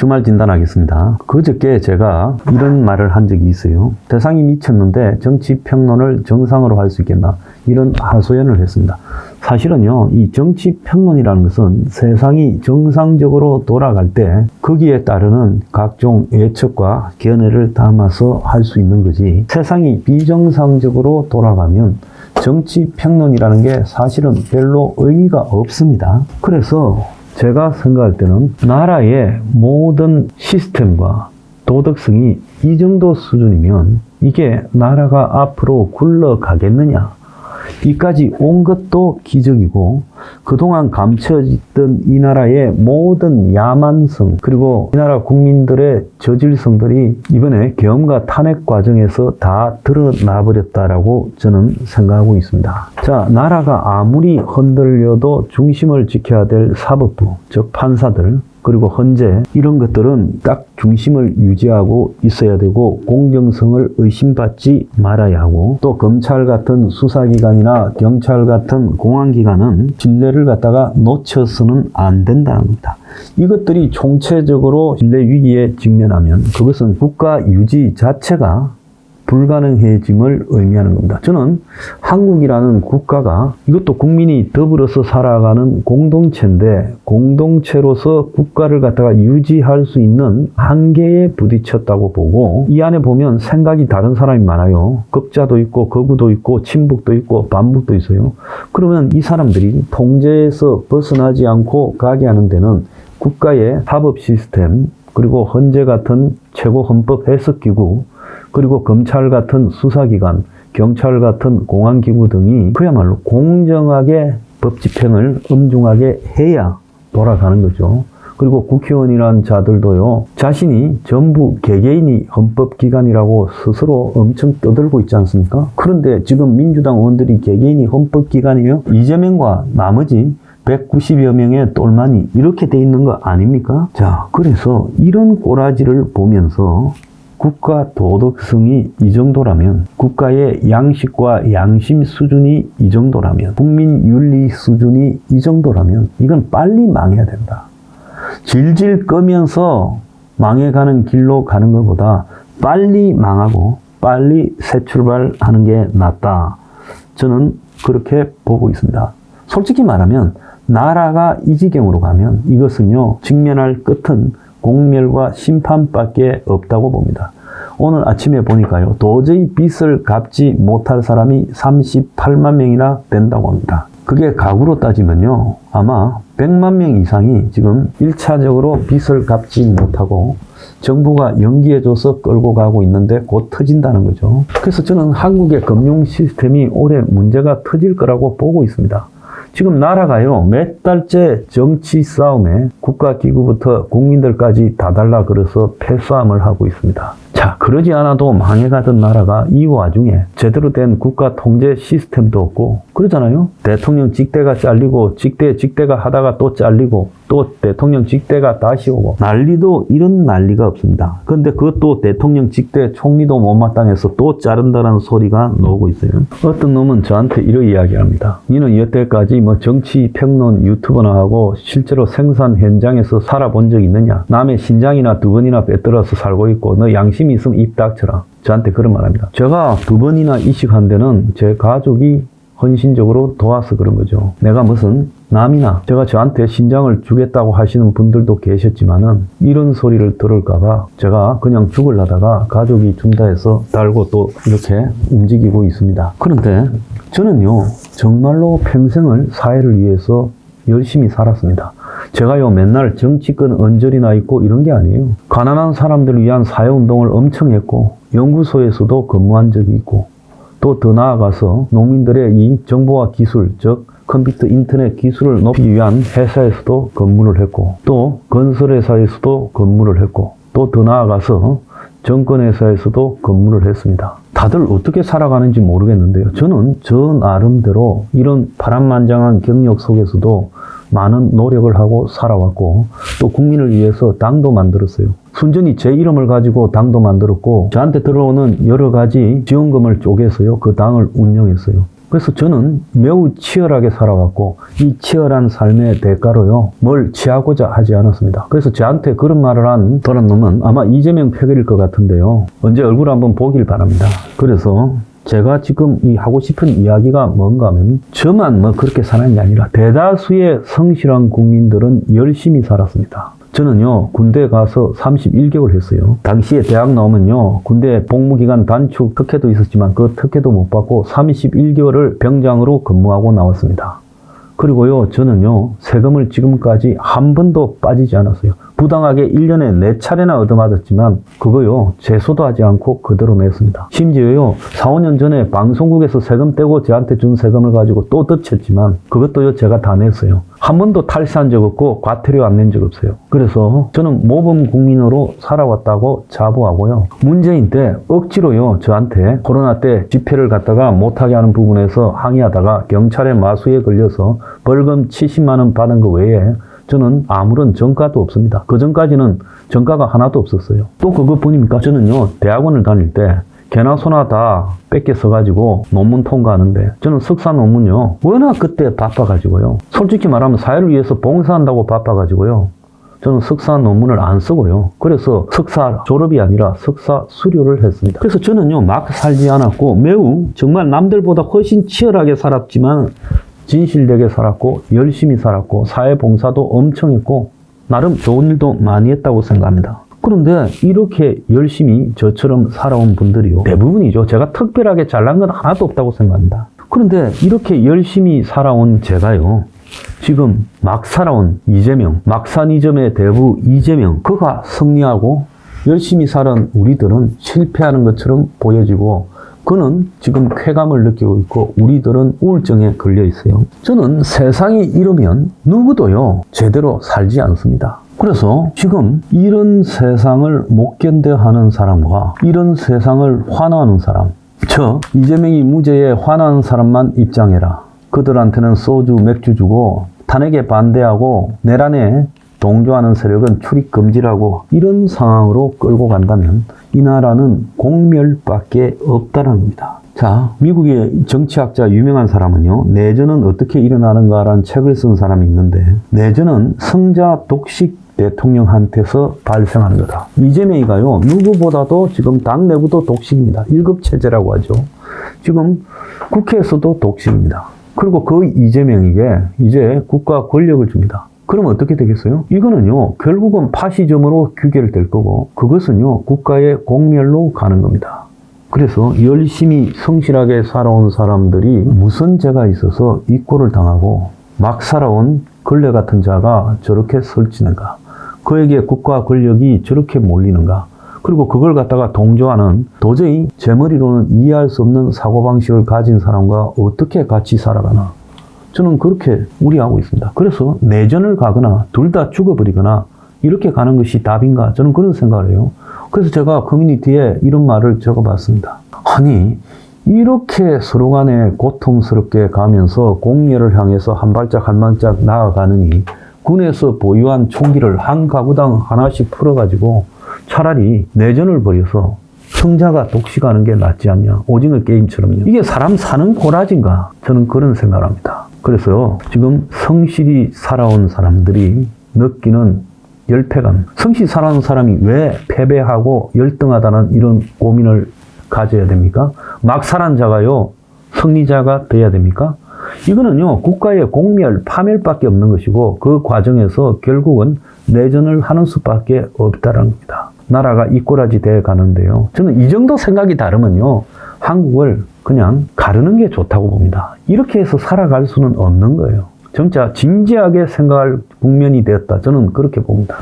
주말 진단하겠습니다. 그저께 제가 이런 말을 한 적이 있어요. 세상이 미쳤는데 정치 평론을 정상으로 할 수 있겠나? 이런 하소연을 했습니다. 사실은요, 이 정치 평론이라는 것은 세상이 정상적으로 돌아갈 때 거기에 따르는 각종 예측과 견해를 담아서 할 수 있는 거지, 세상이 비정상적으로 돌아가면 정치 평론이라는 게 사실은 별로 의미가 없습니다. 그래서 제가 생각할 때는 나라의 모든 시스템과 도덕성이 이 정도 수준이면 이게 나라가 앞으로 굴러가겠느냐? 이까지 온 것도 기적이고, 그동안 감춰있던 이 나라의 모든 야만성, 그리고 이 나라 국민들의 저질성들이 이번에 계엄과 탄핵 과정에서 다 드러나 버렸다라고 저는 생각하고 있습니다. 자, 나라가 아무리 흔들려도 중심을 지켜야 될 사법부, 즉 판사들, 그리고 헌재, 이런 것들은 딱 중심을 유지하고 있어야 되고, 공정성을 의심받지 말아야 하고, 또 검찰 같은 수사기관이나 경찰 같은 공안기관은 신뢰를 갖다가 놓쳐서는 안 된다는 겁니다. 이것들이 총체적으로 신뢰 위기에 직면하면 그것은 국가 유지 자체가 불가능해짐을 의미하는 겁니다. 저는 한국이라는 국가가, 이것도 국민이 더불어서 살아가는 공동체인데, 공동체로서 국가를 갖다가 유지할 수 있는 한계에 부딪혔다고 보고, 이 안에 보면 생각이 다른 사람이 많아요. 극자도 있고 거부도 있고 친북도 있고 반북도 있어요. 그러면 이 사람들이 통제에서 벗어나지 않고 가게 하는 데는 국가의 사법 시스템, 그리고 헌재 같은 최고 헌법 해석기구, 그리고 검찰 같은 수사기관, 경찰 같은 공안기구 등이 그야말로 공정하게 법 집행을 엄중하게 해야 돌아가는 거죠. 그리고 국회의원이라는 자들도요, 자신이 전부 개개인이 헌법기관이라고 스스로 엄청 떠들고 있지 않습니까? 그런데 지금 민주당 의원들이 개개인이 헌법기관이에요? 이재명과 나머지 190여 명의 똘마니 이렇게 돼 있는 거 아닙니까? 자, 그래서 이런 꼬라지를 보면서 국가 도덕성이 이 정도라면, 국가의 양식과 양심 수준이 이 정도라면, 국민 윤리 수준이 이 정도라면 이건 빨리 망해야 된다. 질질 끄면서 망해가는 길로 가는 것보다 빨리 망하고 빨리 새 출발하는 게 낫다. 저는 그렇게 보고 있습니다. 솔직히 말하면 나라가 이 지경으로 가면 이것은요, 직면할 끝은 공멸과 심판밖에 없다고 봅니다. 오늘 아침에 보니까요, 도저히 빚을 갚지 못할 사람이 38만 명이나 된다고 합니다. 그게 가구로 따지면요, 아마 100만 명 이상이 지금 1차적으로 빚을 갚지 못하고 정부가 연기해줘서 끌고 가고 있는데 곧 터진다는 거죠. 그래서 저는 한국의 금융 시스템이 올해 문제가 터질 거라고 보고 있습니다. 지금 나라가요, 몇 달째 정치 싸움에 국가기구부터 국민들까지 다 달라 그래서 패싸움을 하고 있습니다. 자, 그러지 않아도 망해가던 나라가 이 와중에 제대로 된 국가 통제 시스템도 없고 그러잖아요. 대통령 직대가 잘리고 직대가 하다가 또 잘리고 또 대통령 직대가 다시 오고 난리도 이런 난리가 없습니다. 그런데 그것도 대통령 직대 총리도 못마땅해서 또 자른다는 소리가 나오고 있어요. 어떤 놈은 저한테 이런 이야기합니다. 니는 여태까지 뭐 정치 평론 유튜버나 하고 실제로 생산 현장에서 살아본 적 있느냐? 남의 신장이나 2번이나 빼들어서 살고 있고 너 양심이 있으면 입 닥쳐라. 저한테 그런 말 합니다. 제가 2번이나 이식한 데는 제 가족이 헌신적으로 도와서 그런 거죠. 내가 무슨 남이나, 제가 저한테 신장을 주겠다고 하시는 분들도 계셨지만은 이런 소리를 들을까봐 제가 그냥 죽으려다가 가족이 준다 해서 달고 또 이렇게 움직이고 있습니다. 그런데 저는요, 정말로 평생을 사회를 위해서 열심히 살았습니다. 제가요, 맨날 정치권 언저리나 있고 이런 게 아니에요. 가난한 사람들을 위한 사회운동을 엄청 했고 연구소에서도 근무한 적이 있고, 또 더 나아가서 농민들의 이 정보와 기술, 즉 컴퓨터 인터넷 기술을 높이기 위한 회사에서도 근무를 했고, 또 건설회사에서도 근무를 했고, 또 더 나아가서 정권회사에서도 근무를 했습니다. 다들 어떻게 살아가는지 모르겠는데요, 저는 저 나름대로 이런 파란만장한 경력 속에서도 많은 노력을 하고 살아왔고, 또 국민을 위해서 당도 만들었어요. 순전히 제 이름을 가지고 당도 만들었고, 저한테 들어오는 여러 가지 지원금을 쪼개서요, 그 당을 운영했어요. 그래서 저는 매우 치열하게 살아왔고 이 치열한 삶의 대가로요 뭘 취하고자 하지 않았습니다. 그래서 저한테 그런 말을 한 저런 놈은 아마 이재명 패거리일 것 같은데요. 언제 얼굴 한번 보길 바랍니다. 그래서 제가 지금 하고 싶은 이야기가 뭔가 하면 저만 그렇게 사는 게 아니라 대다수의 성실한 국민들은 열심히 살았습니다. 저는요 군대 가서 31개월 했어요. 당시에 대학 나오면요 군대 복무기간 단축 특혜도 있었지만 그 특혜도 못 받고 31개월을 병장으로 근무하고 나왔습니다. 그리고요 저는요 세금을 지금까지 한 번도 빠지지 않았어요. 부당하게 1년에 4차례나 얻어맞았지만 그거요 재소도 하지 않고 그대로 냈습니다. 심지어요 4, 5년 전에 방송국에서 세금 떼고 저한테 준 세금을 가지고 또 덮쳤지만 그것도요 제가 다 냈어요. 한 번도 탈세한 적 없고 과태료 안 낸 적 없어요. 그래서 저는 모범 국민으로 살아왔다고 자부하고요. 문재인 때 억지로요 저한테 코로나 때 집회를 갖다가 못하게 하는 부분에서 항의하다가 경찰의 마수에 걸려서 벌금 70만 원 받은 거 외에 저는 아무런 전과도 없습니다. 그 전까지는 전과가 하나도 없었어요. 또 그것뿐입니까? 저는요 대학원을 다닐 때 개나 소나 다 뺏겨 써가지고 논문 통과하는데 저는 석사 논문요 워낙 그때 바빠가지고요 솔직히 말하면 사회를 위해서 봉사한다고 바빠가지고요 저는 석사 논문을 안 쓰고요 그래서 석사 졸업이 아니라 석사 수료를 했습니다. 그래서 저는요 막 살지 않았고 매우 정말 남들보다 훨씬 치열하게 살았지만 진실되게 살았고 열심히 살았고 사회봉사도 엄청 했고 나름 좋은 일도 많이 했다고 생각합니다. 그런데 이렇게 열심히 저처럼 살아온 분들이요 대부분이죠. 제가 특별하게 잘난 건 하나도 없다고 생각합니다. 그런데 이렇게 열심히 살아온 제가요 지금 막 살아온 이재명, 막사니즘의 대부 이재명 그가 승리하고 열심히 살은 우리들은 실패하는 것처럼 보여지고 그는 지금 쾌감을 느끼고 있고 우리들은 우울증에 걸려 있어요. 저는 세상이 이러면 누구도요 제대로 살지 않습니다. 그래서 지금 이런 세상을 못 견뎌하는 사람과 이런 세상을 환호하는 사람 이재명이 무죄에 환호하는 사람만 입장해라. 그들한테는 소주 맥주 주고 탄핵에 반대하고 내란에 동조하는 세력은 출입 금지라고 이런 상황으로 끌고 간다면 이 나라는 공멸밖에 없다는 겁니다. 자, 미국의 정치학자 유명한 사람은요 내전은 어떻게 일어나는가라는 책을 쓴 사람이 있는데 내전은 성자 독식 대통령한테서 발생하는 거다. 이재명이가요 누구보다도 지금 당 내부도 독식입니다. 1급 체제라고 하죠. 지금 국회에서도 독식입니다. 그리고 그 이재명에게 이제 국가 권력을 줍니다. 그럼 어떻게 되겠어요? 이거는요 결국은 파시즘으로 규결될 거고 그것은요 국가의 공멸로 가는 겁니다. 그래서 열심히 성실하게 살아온 사람들이 무슨 죄가 있어서 이꼴을 당하고 막 살아온 걸레 같은 자가 저렇게 설치는가, 그에게 국가 권력이 저렇게 몰리는가, 그리고 그걸 갖다가 동조하는 도저히 제 머리로는 이해할 수 없는 사고방식을 가진 사람과 어떻게 같이 살아가나, 저는 그렇게 우려하고 있습니다. 그래서 내전을 가거나 둘 다 죽어버리거나 이렇게 가는 것이 답인가, 저는 그런 생각을 해요. 그래서 제가 커뮤니티에 이런 말을 적어봤습니다. 아니 이렇게 서로 간에 고통스럽게 가면서 공멸을 향해서 한 발짝 한 발짝 나아가느니 군에서 보유한 총기를 한 가구당 하나씩 풀어가지고 차라리 내전을 벌여서 승자가 독식하는 게 낫지 않냐, 오징어 게임처럼요. 이게 사람 사는 고라지인가, 저는 그런 생각을 합니다. 그래서 지금 성실히 살아온 사람들이 느끼는 열패감, 성실히 살아온 사람이 왜 패배하고 열등하다는 이런 고민을 가져야 됩니까? 막 살아난 자가요 승리자가 돼야 됩니까? 이거는요 국가의 공멸, 파멸밖에 없는 것이고 그 과정에서 결국은 내전을 하는 수밖에 없다는 겁니다. 나라가 이꼬라지 돼 가는데요, 저는 이 정도 생각이 다르면요 한국을 그냥 가르는 게 좋다고 봅니다. 이렇게 해서 살아갈 수는 없는 거예요. 진짜 진지하게 생각할 국면이 되었다, 저는 그렇게 봅니다.